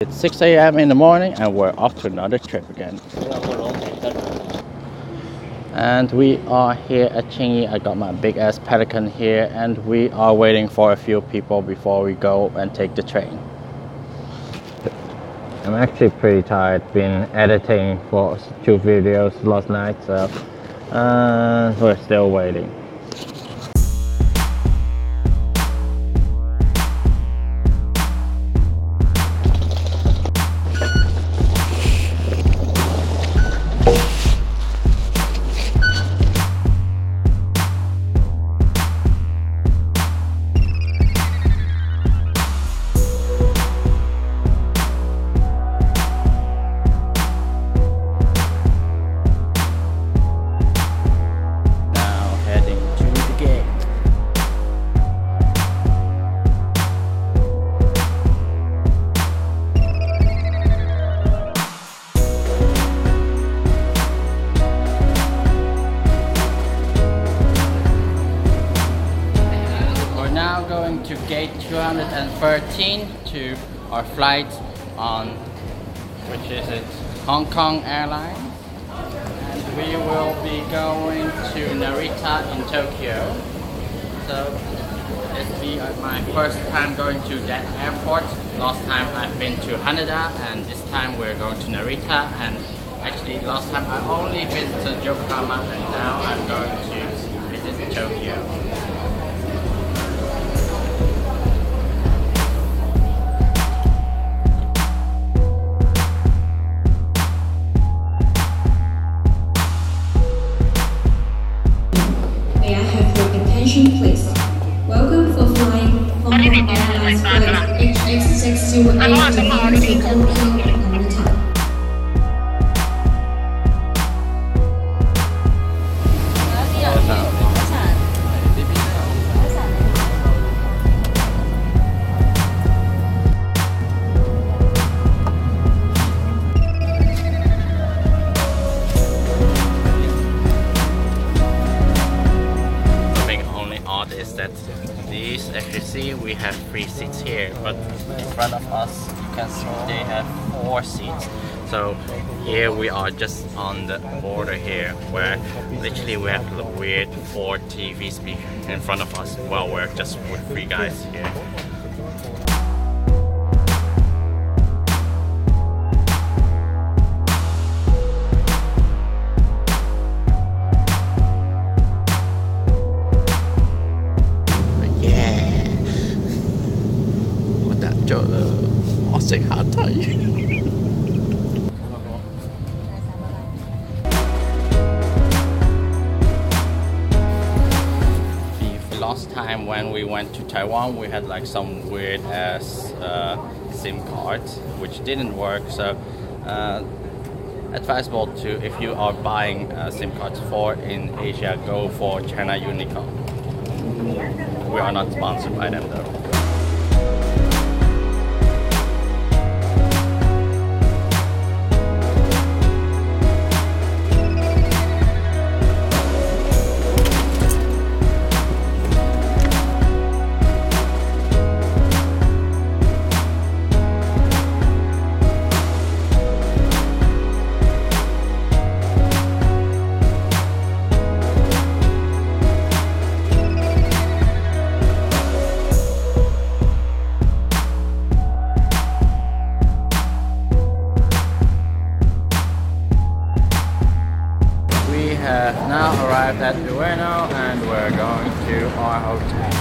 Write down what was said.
It's 6 a.m. in the morning and we're off to another trip again. And we are here at Qingyi. I got my big ass pelican here and we are waiting for a few people before we go and take the train. I'm actually pretty tired. Been editing for 2 videos last night, so we're still waiting. Going to gate 213 to our flight on, which is it, Hong Kong Airlines, and we will be going to Narita in Tokyo. So this will be my first time going to that airport. Last time I've been to Haneda, and this time we're going to Narita. And actually last time I only visited Yokohama, and now I'm going to visit Tokyo. Please. Welcome for flying Hong Kong Airlines flight HX608 to Tokyo and Narita. Is that these, as you see, we have 3 seats here, but in front of us you can see they have 4 seats. So here we are just on the border here, where literally we have the weird 4 TV speakers in front of us while we're just with 3 guys here. Last time when we went to Taiwan, we had like some weird ass SIM cards which didn't work, so advisable to, if you are buying SIM cards for in Asia, go for China Unicom. We are not sponsored by them though. We have now arrived at Ueno and we're going to our hotel.